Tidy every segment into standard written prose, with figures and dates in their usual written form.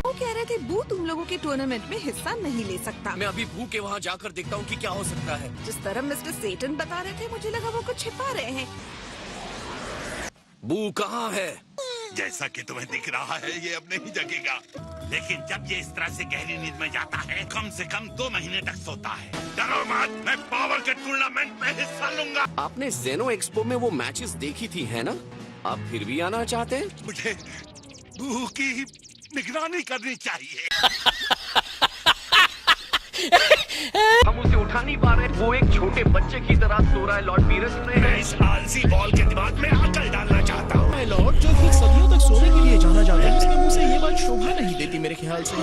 वो कह रहे थे बू तुम लोगों के टूर्नामेंट में हिस्सा नहीं ले सकता। मैं अभी बू के वहाँ जाकर देखता हूँ कि क्या हो सकता है। जिस तरह मिस्टर सेटन बता रहे थे मुझे लगा वो कुछ छिपा रहे हैं। बू कहाँ है? जैसा कि तुम्हें दिख रहा है ये अब नहीं जगेगा, लेकिन जब ये इस तरह से गहरी नींद में जाता है कम से कम 2 महीने तक सोता है। डरो मत, मैं पावर के टूर्नामेंट में हिस्सा लूंगा। आपने जेनो एक्सपो में वो मैचेस देखी थी है ना? आप फिर भी आना चाहते हैं? मुझे बू की निगरानी करनी चाहिए। हम उसे उठा नहीं पा रहे। वो एक छोटे बच्चे की तरह सो रहा है लॉर्ड बीरस में। मैं इस आलसी बॉल के दिमाग में अकल डालना चाहता हूँ। लॉर्ड जो कि सदियों तक सोने के लिए जाना जाता है, उसके मुंह से ये बात शोभा नहीं देती मेरे ख्याल से।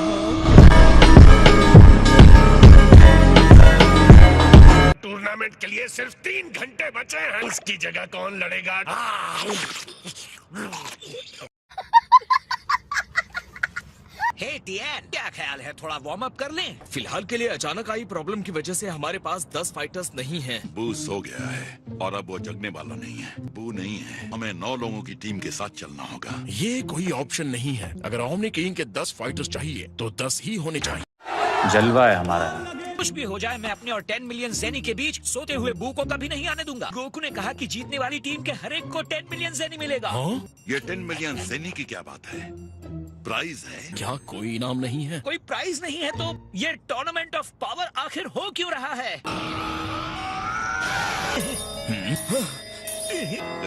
टूर्नामेंट के लिए सिर्फ 3 घंटे बचे हैं। उसकी जगह कौन लड़ेगा? हे टियन, क्या ख्याल है थोड़ा वार्म अप कर लें? फिलहाल के लिए अचानक आई प्रॉब्लम की वजह से हमारे पास 10 फाइटर्स नहीं हैं। बू सो गया है और अब वो जगने वाला नहीं है। बू नहीं है, हमें 9 लोगों की टीम के साथ चलना होगा। ये कोई ऑप्शन नहीं है। अगर ओमनी किंग के 10 फाइटर्स चाहिए तो 10 ही होने चाहिए। जलवा है हमारा। कुछ भी हो जाए मैं अपने और 10 मिलियन ज़ेनी के बीच सोते हुए बू को कभी नहीं आने दूंगा। गोकू ने कहा कि जीतने वाली टीम के हर एक को 10 मिलियन ज़ेनी मिलेगा। हाँ? ये 10 मिलियन ज़ेनी की क्या बात है? प्राइज है? क्या कोई इनाम नहीं है? कोई प्राइज नहीं है तो ये टूर्नामेंट ऑफ पावर आखिर हो क्यों रहा है?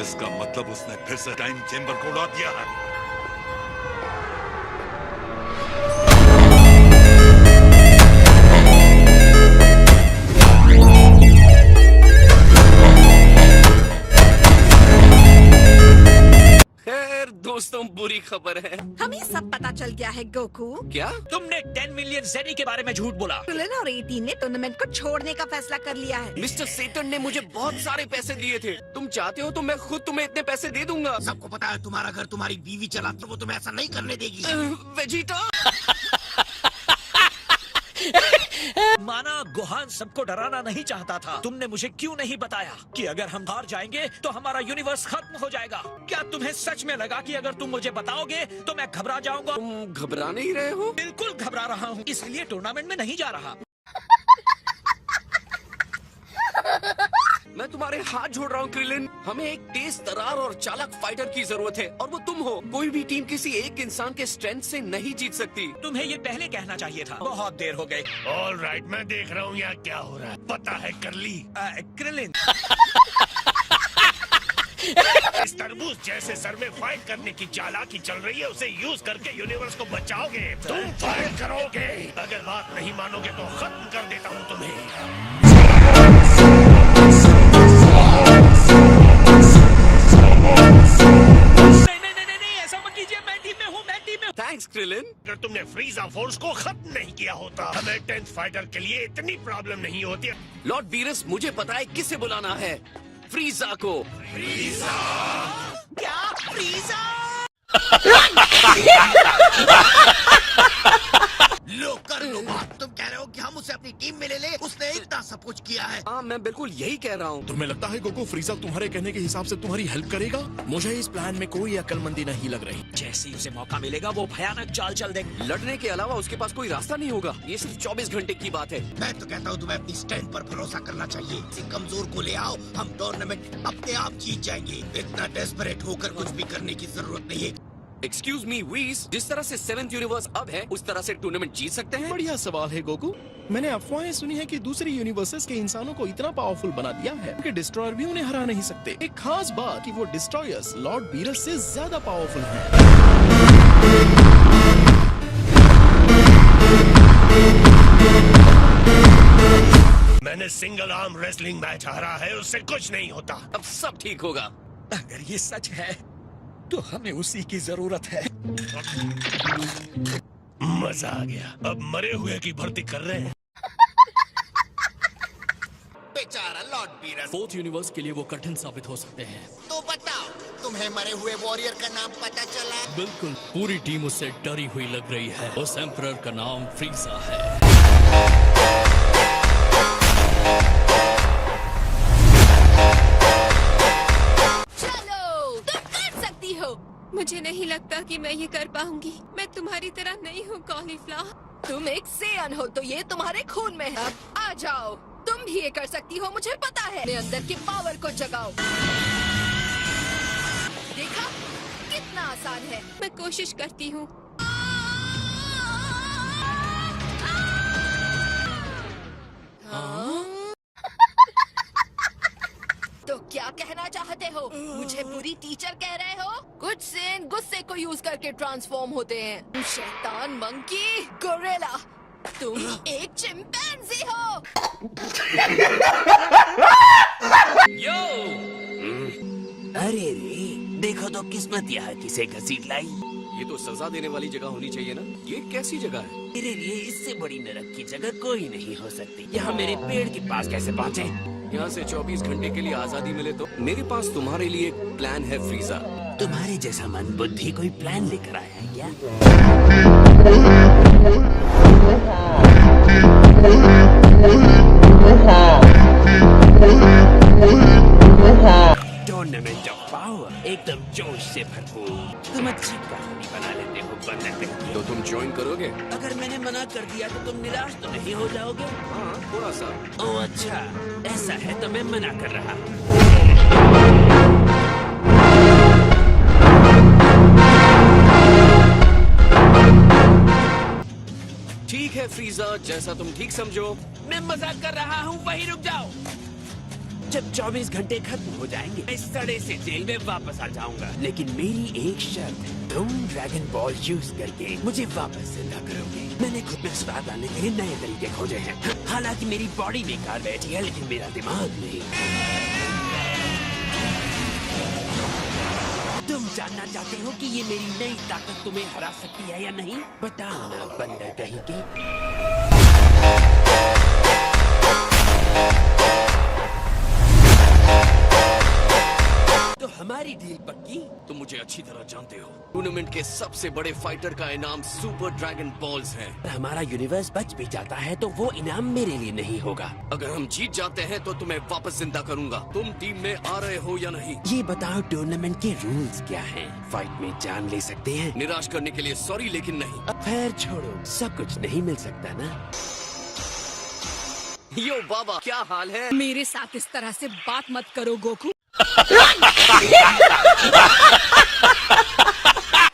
इसका मतलब उसने फिर से टाइम चेम्बर को उड़ा दिया है। दोस्तों बुरी खबर है। हमें सब पता चल गया है गोकू। क्या? तुमने 10 मिलियन ज़ेनी के बारे में झूठ बोला। टुलन और 18 ने टूर्नामेंट को छोड़ने का फैसला कर लिया है। मिस्टर सेटन ने मुझे बहुत सारे पैसे दिए थे। तुम चाहते हो तो मैं खुद तुम्हें इतने पैसे दे दूंगा। सबको पता है तुम्हारा घर तुम्हारी बीवी चलाती है, वो तुम्हें ऐसा नहीं करने देगी। वेजिटा माना गुहान सबको डराना नहीं चाहता था। तुमने मुझे क्यों नहीं बताया कि अगर हम हार जाएंगे तो हमारा यूनिवर्स खत्म हो जाएगा? क्या तुम्हें सच में लगा कि अगर तुम मुझे बताओगे तो मैं घबरा जाऊंगा? तुम घबरा नहीं रहे हो? बिल्कुल घबरा रहा हूँ, इसलिए टूर्नामेंट में नहीं जा रहा। मैं तुम्हारे हाथ जोड़ रहा हूँ क्रिलिन। हमें एक तेज तरार और चालाक फाइटर की जरूरत है और वो तुम हो। कोई भी टीम किसी एक इंसान के स्ट्रेंथ से नहीं जीत सकती। तुम्हें ये पहले कहना चाहिए था। बहुत देर हो गई। ऑलराइट, मैं देख रहा हूँ यहाँ क्या हो रहा है। पता है करली, क्रिलिन इस तरबूज जैसे सर में फाइट करने की चालाकी चल रही है, उसे यूज करके यूनिवर्स को बचाओगे। तुम फाइट करोगे। अगर बात नहीं मानोगे तो खत्म कर देता हूँ तुम्हें। नहीं, ऐसा मत कीजिए। मैं टीम में हूँ, मैं टीम में हूँ। Thanks Krillin. अगर तुमने फ्रीजा फोर्स को खत्म नहीं किया होता हमें 10th फाइटर के लिए इतनी प्रॉब्लम नहीं होती। लॉर्ड बीरस, मुझे पता है किसे बुलाना है। फ्रीजा को। क्या फ्रीजा? लो कर लो बात। तुम कह रहे हो कि हम उसे अपनी टीम में ले ले? उसने इतना सब कुछ किया है। हाँ, मैं बिल्कुल यही कह रहा हूँ। तुम्हें लगता है गोकू फ्रीजा तुम्हारे कहने के हिसाब से तुम्हारी हेल्प करेगा? मुझे इस प्लान में कोई अक्लमंदी नहीं लग रही। जैसे ही उसे मौका मिलेगा वो भयानक चाल चल देगा। लड़ने के अलावा उसके पास कोई रास्ता नहीं होगा। ये सिर्फ 24 घंटे की बात है। मैं तो कहता हूँ तुम्हें अपनी स्ट्रेंथ पर भरोसा करना चाहिए। किसी कमजोर को ले आओ, हम टूर्नामेंट अपने आप जीत जाएंगे। इतना डेस्परेट होकर कुछ भी करने की जरूरत नहीं है। एक्सक्यूज मी वीस, जिस तरह से 7th यूनिवर्स अब है उस तरह से टूर्नामेंट जीत सकते हैं? बढ़िया सवाल है गोकू। मैंने अफवाहें सुनी है कि दूसरी यूनिवर्सेस के इंसानों को इतना पावरफुल बना दिया है कि डिस्ट्रॉयर भी उन्हें हरा नहीं सकते। एक खास बात कि वो डिस्ट्रॉयर्स लॉर्ड बीरस से ज्यादा पावरफुल हैं। मैंने सिंगल आर्म रेसलिंग मैच हारा है, उससे कुछ नहीं होता। अब सब ठीक होगा। अगर ये सच है तो हमें उसी की जरूरत है। मजा आ गया। अब मरे हुए की भर्ती कर रहे हैं। बेचारा लॉर्ड बीरस। 4th यूनिवर्स के लिए वो कठिन साबित हो सकते हैं। तो बताओ, तुम्हें मरे हुए वॉरियर का नाम पता चला? बिल्कुल, पूरी टीम उससे डरी हुई लग रही है। उस एम्परर का नाम फ्रीजा है। चलो, द मुझे नहीं लगता कि मैं ये कर पाऊंगी। मैं तुम्हारी तरह नहीं हूँ कॉलीफ्लावर। तुम एक सेयन हो तो ये तुम्हारे खून में है। अब आ जाओ, तुम भी ये कर सकती हो, मुझे पता है। अपने अंदर की पावर को जगाओ। देखा कितना आसान है। मैं कोशिश करती हूँ। तो क्या कहना चाहते हो? मुझे बुरी टीचर कह रहे हो? कुछ सेन गुस्से को यूज करके ट्रांसफॉर्म होते हैं। शैतान, मंकी, गोरिल्ला, तुम एक चिंपैंजी हो। यो अरे रे, देखो तो किस्मत यहाँ किसे घसीट लाई। ये तो सजा देने वाली जगह होनी चाहिए ना। ये कैसी जगह है? मेरे लिए इससे बड़ी नरक की जगह कोई नहीं हो सकती। यहाँ मेरे पेड़ के पास कैसे पहुँचे? यहाँ से 24 घंटे के लिए आजादी मिले तो मेरे पास तुम्हारे लिए एक प्लान है फ्रीजा। तुम्हारे जैसा मन बुद्धि कोई प्लान लेकर आया है क्या? टूर्नामेंट ऑफ पावर, एकदम जोश से भरपूर। तुम अच्छी कहानी बना लेते हो बंदर। तो तुम ज्वाइन करोगे? अगर मैंने मना कर दिया तो तुम निराश तो नहीं हो जाओगे? हाँ, थोड़ा सा। ओह अच्छा, ऐसा है तो मैं मना कर रहा हूँ। ठीक है फ्रीजा, जैसा तुम ठीक समझो। मैं मजाक कर रहा हूँ, वहीं रुक जाओ। जब 24 घंटे खत्म हो जाएंगे मैं सड़े से जेल में वापस आ जाऊंगा, लेकिन मेरी एक शर्त है, तुम ड्रैगन बॉल यूज करके मुझे वापस जिंदा करोगे। मैंने खुद में सुधार डालने के लिए नए तरीके खोजे हैं। हालांकि मेरी बॉडी बेकार बैठी है, लेकिन मेरा दिमाग नहीं। तुम जानना चाहते हो कि ये मेरी नई ताकत तुम्हें हरा सकती है या नहीं? बताओ ना बंदर कहीं के। तो हमारी डील पक्की? तुम मुझे अच्छी तरह जानते हो। टूर्नामेंट के सबसे बड़े फाइटर का इनाम सुपर ड्रैगन बॉल्स है। अगर हमारा यूनिवर्स बच भी जाता है तो वो इनाम मेरे लिए नहीं होगा। अगर हम जीत जाते हैं तो तुम्हें वापस जिंदा करूंगा। तुम टीम में आ रहे हो या नहीं? ये बताओ टूर्नामेंट के रूल्स क्या हैं? फाइट में जान ले सकते हैं? निराश करने के लिए सॉरी, लेकिन नहीं। अब खैर छोड़ो, सब कुछ नहीं मिल सकता ना। यो बाबा, क्या हाल है? मेरे साथ इस तरह से बात मत करो गोकू।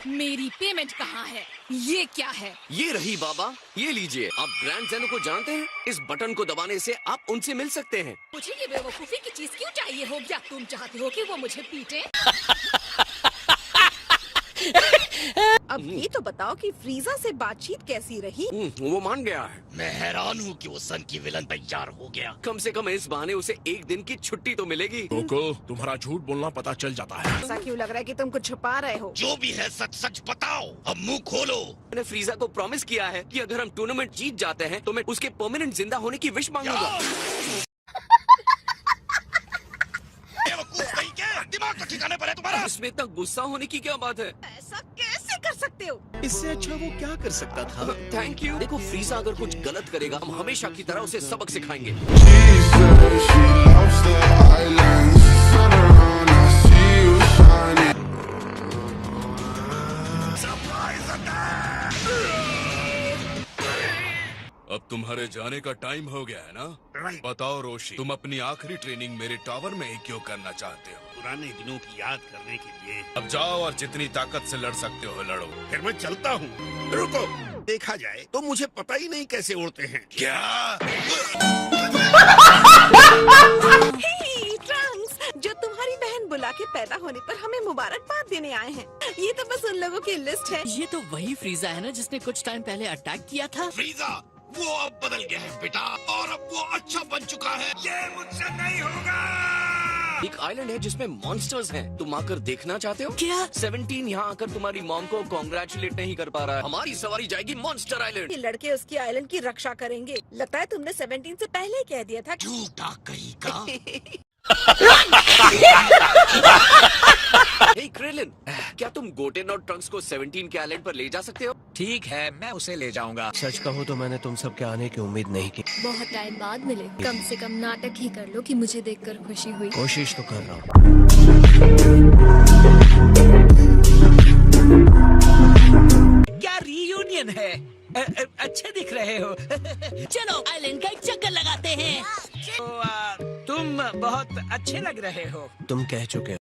मेरी पेमेंट कहाँ है? ये क्या है? ये रही बाबा, ये लीजिए। आप ग्रैंड ज़ेनो को जानते हैं? इस बटन को दबाने से आप उनसे मिल सकते हैं। मुझे ये बेवकूफी की चीज क्यों चाहिए हो? क्या तुम चाहते हो कि वो मुझे पीटे? अब ये तो बताओ कि फ्रीजा से बातचीत कैसी रही? वो मान गया है। मैं हैरान हूँ कि वो सन की विलन तैयार हो गया। कम से कम इस बहाने उसे एक दिन की छुट्टी तो मिलेगी। कोको, तुम्हारा झूठ बोलना पता चल जाता है। ऐसा क्यों लग रहा है कि तुम कुछ छुपा रहे हो? जो भी है सच सच बताओ, अब मुंह खोलो। मैंने फ्रीजा को प्रॉमिस किया है कि अगर हम टूर्नामेंट जीत जाते हैं तो मैं उसके परमानेंट जिंदा होने की विश मांगूंगा। बेवकूफ नहीं क्या? दिमाग तो ठिकाने पर है तुम्हारा? इसमें इतना गुस्सा होने की क्या बात है? ऐसा कैसे कर सकते हो? इससे अच्छा वो क्या कर सकता था? Thank you. देखो फ्रीजा अगर कुछ गलत करेगा हम हमेशा की तरह उसे सबक सिखाएंगे। अब तुम्हारे जाने का टाइम हो गया है ना? Right. बताओ रोशी, तुम अपनी आखिरी ट्रेनिंग मेरे टावर में ही क्यों करना चाहते हो? पुराने दिनों की याद करने के लिए। अब जाओ और जितनी ताकत से लड़ सकते हो लड़ो। फिर मैं चलता हूँ। रुको, देखा जाए तो मुझे पता ही नहीं कैसे उड़ते हैं। क्या? हे ट्रंक्स, जो तुम्हारी बहन बुला के पैदा होने पर हमें मुबारकबाद देने आए हैं। ये तो बस उन लोगों की लिस्ट है। ये तो वही फ्रीजा है ना जिसने कुछ टाइम पहले अटैक किया था। फ्रीजा, वो अब बदल गया है बेटा, और अब वो अच्छा बन चुका है। ये मुझसे नहीं होगा। एक आइलैंड है जिसमें मॉन्स्टर्स हैं। तुम आकर देखना चाहते हो? क्या? 17 यहाँ आकर तुम्हारी मॉम को कॉन्ग्रेचुलेट नहीं कर पा रहा है। हमारी सवारी जाएगी मॉन्स्टर आइलैंड। ये लड़के उसकी आइलैंड की रक्षा करेंगे। लगता है तुमने 17 से पहले ही कह दिया था। झूठा कहीं का। हे क्रेलिन, क्या तुम गोटेन और ट्रंक्स को 17 के आइलैंड पर ले जा सकते हो? ठीक है, मैं उसे ले जाऊंगा। सच कहूँ तो मैंने तुम सबके आने की उम्मीद नहीं की। बहुत टाइम बाद मिले, कम से कम नाटक ही कर लो कि मुझे देखकर खुशी हुई। कोशिश तो कर रहा हूँ। एलियन है। अच्छे दिख रहे हो। चलो आइलैंड का एक चक्कर लगाते हैं। तुम बहुत अच्छे लग रहे हो। तुम कह चुके हो।